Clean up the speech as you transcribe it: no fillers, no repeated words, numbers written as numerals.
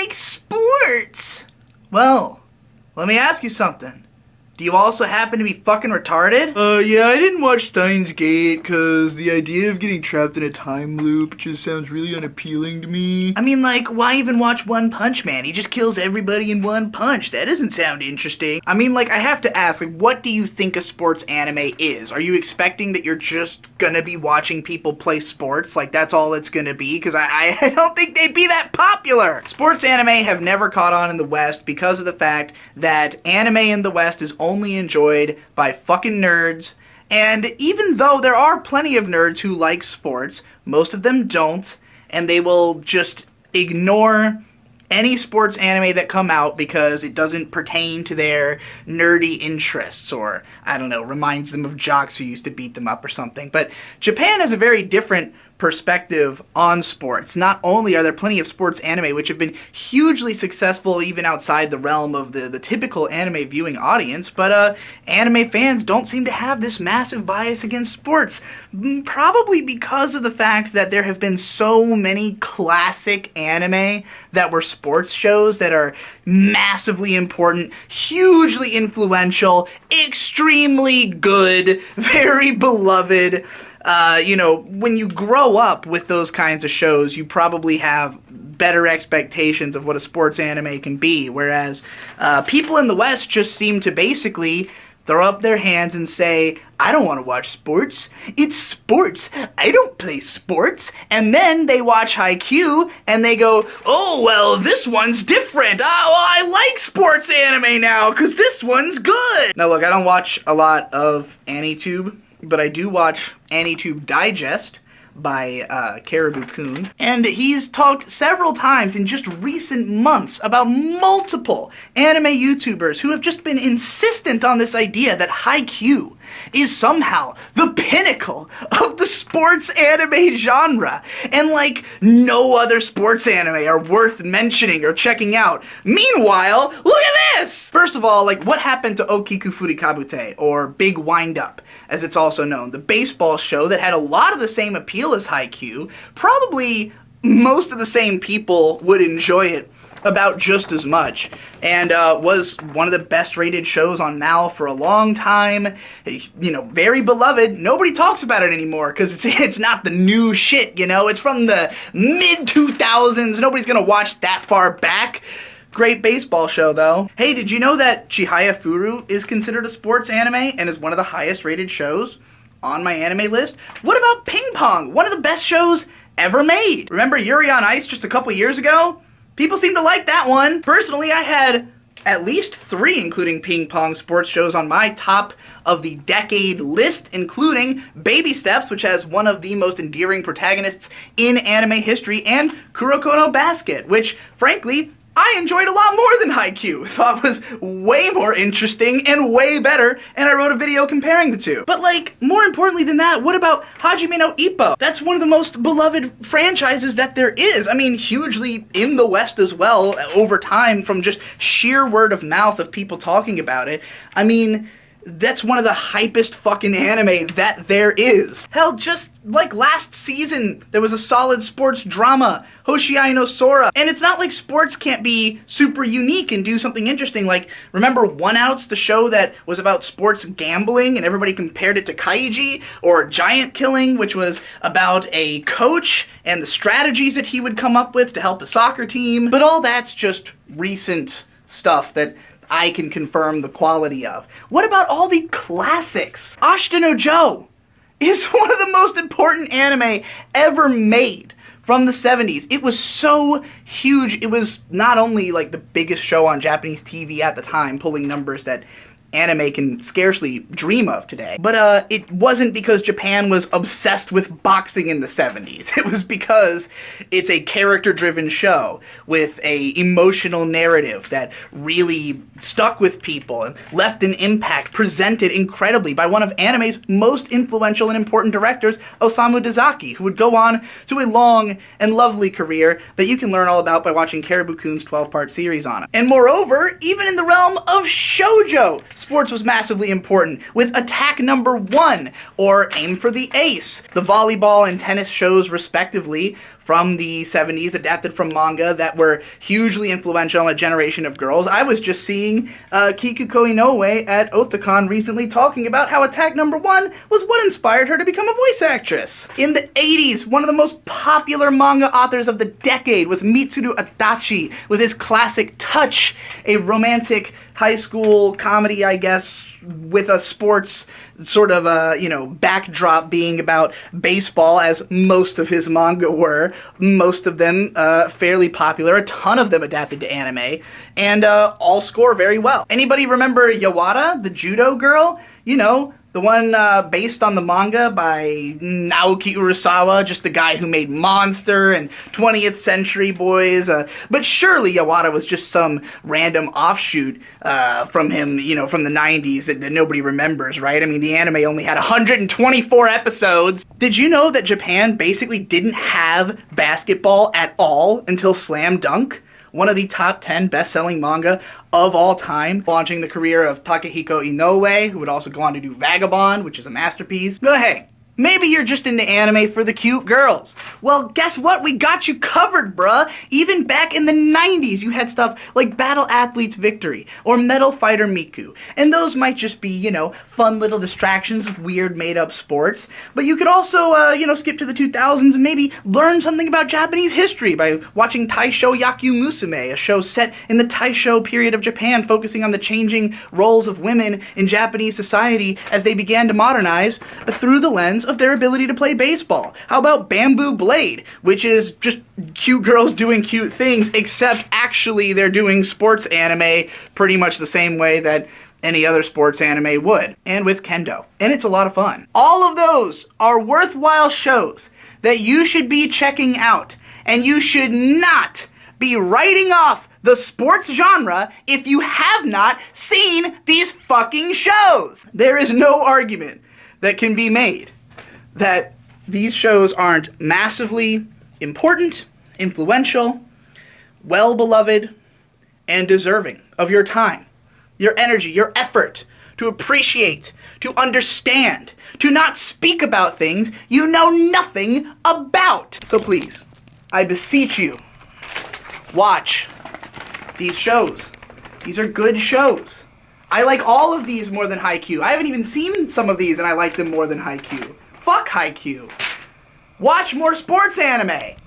like sports. Well, let me ask you something. Do you also happen to be fucking retarded? Yeah, I didn't watch Steins Gate because the idea of getting trapped in a time loop just sounds really unappealing to me. I mean, like, why even watch One Punch Man? He just kills everybody in one punch. That doesn't sound interesting. I mean, like, I have to ask, like, what do you think a sports anime is? Are you expecting that you're just gonna be watching people play sports? Like, that's all it's gonna be? Because I don't think they'd be that popular. Sports anime have never caught on in the West because of the fact that anime in the West is only enjoyed by fucking nerds, and even though there are plenty of nerds who like sports, most of them don't, and they will just ignore any sports anime that come out because it doesn't pertain to their nerdy interests, or, I don't know, reminds them of jocks who used to beat them up or something. But Japan has a very different perspective on sports. Not only are there plenty of sports anime which have been hugely successful even outside the realm of the typical anime viewing audience, but anime fans don't seem to have this massive bias against sports. Probably because of the fact that there have been so many classic anime that were sports shows that are massively important, hugely influential, extremely good, very beloved. You know, when you grow up with those kinds of shows, you probably have better expectations of what a sports anime can be, whereas people in the West just seem to basically throw up their hands and say, I don't want to watch sports. It's sports. I don't play sports. And then they watch Haikyuu and they go, oh, well, this one's different. Oh, I like sports anime now because this one's good. Now, look, I don't watch a lot of AniTube, but I do watch AniTube Digest by Caribou-kun, and he's talked several times in just recent months about multiple anime YouTubers who have just been insistent on this idea that Haikyuu is somehow the pinnacle of the sports anime genre, and like no other sports anime are worth mentioning or checking out. Meanwhile, look at this! First of all, like, what happened to Okiku Furikabute, or Big Wind-Up, as it's also known, the baseball show that had a lot of the same appeal as Haikyuu? Probably most of the same people would enjoy it about just as much, and was one of the best rated shows on Mal for a long time. You know, very beloved. Nobody talks about it anymore because it's not the new shit, you know? It's from the mid-2000s. Nobody's gonna watch that far back. Great baseball show, though. Hey, did you know that Chihaya Furu is considered a sports anime and is one of the highest rated shows on my anime list? What about Ping Pong? One of the best shows ever made. Remember Yuri on Ice just a couple years ago? People seem to like that one. Personally, I had at least 3, including Ping Pong, sports shows on my top of the decade list, including Baby Steps, which has one of the most endearing protagonists in anime history, and Kuroko no Basket, which, frankly, I enjoyed a lot more than Haikyuu. Thought was way more interesting and way better, and I wrote a video comparing the two. But like, more importantly than that, what about Hajime no Ippo? That's one of the most beloved franchises that there is. I mean, hugely in the West as well, over time, from just sheer word of mouth of people talking about it. I mean, that's one of the hypest fucking anime that there is. Hell, just like last season, there was a solid sports drama, Hoshiai no Sora. And it's not like sports can't be super unique and do something interesting. Like, remember One Outs, the show that was about sports gambling and everybody compared it to Kaiji? Or Giant Killing, which was about a coach and the strategies that he would come up with to help a soccer team. But all that's just recent stuff that I can confirm the quality of. What about all the classics? Ashita no Joe is one of the most important anime ever made from the 70s. It was so huge. It was not only like the biggest show on Japanese TV at the time, pulling numbers that anime can scarcely dream of today. But it wasn't because Japan was obsessed with boxing in the 70s. It was because it's a character-driven show with a emotional narrative that really stuck with people and left an impact, presented incredibly by one of anime's most influential and important directors, Osamu Dezaki, who would go on to a long and lovely career that you can learn all about by watching Caribou-kun's 12-part series on it. And moreover, even in the realm of shoujo, sports was massively important, with Attack Number 1, or Aim for the Ace, the volleyball and tennis shows respectively, from the 70s, adapted from manga, that were hugely influential on a generation of girls. I was just seeing Kikuko Inoue at Otakon recently talking about how Attack Number 1 was what inspired her to become a voice actress. In the 80s, one of the most popular manga authors of the decade was Mitsuru Adachi with his classic Touch, a romantic high school comedy, I guess, with a sports sort of, backdrop being about baseball, as most of his manga were. Most of them fairly popular, a ton of them adapted to anime, and all score very well. Anybody remember Yawata, the judo girl? You know, the one based on the manga by Naoki Urasawa, just the guy who made Monster and 20th Century Boys. But surely Yawata was just some random offshoot from him, from the 90s that nobody remembers, right? I mean, the anime only had 124 episodes. Did you know that Japan basically didn't have basketball at all until Slam Dunk? One of the top 10 best-selling manga of all time, launching the career of Takehiko Inoue, who would also go on to do Vagabond, which is a masterpiece. But hey, maybe you're just into anime for the cute girls. Well, guess what? We got you covered, bruh! Even back in the 90s, you had stuff like Battle Athlete's Victory, or Metal Fighter Miku. And those might just be, fun little distractions with weird made-up sports. But you could also, skip to the 2000s and maybe learn something about Japanese history by watching Taisho Yaku Musume, a show set in the Taisho period of Japan, focusing on the changing roles of women in Japanese society as they began to modernize through the lens of their ability to play baseball. How about Bamboo Blade, which is just cute girls doing cute things, except actually they're doing sports anime pretty much the same way that any other sports anime would, and with kendo. And it's a lot of fun. All of those are worthwhile shows that you should be checking out, and you should not be writing off the sports genre if you have not seen these fucking shows. There is no argument that can be made that these shows aren't massively important, influential, well-beloved, and deserving of your time, your energy, your effort to appreciate, to understand, to not speak about things you know nothing about. So please, I beseech you, watch these shows. These are good shows. I like all of these more than Haikyuu. I haven't even seen some of these and I like them more than Haikyuu. Fuck Haikyuu. Watch more sports anime.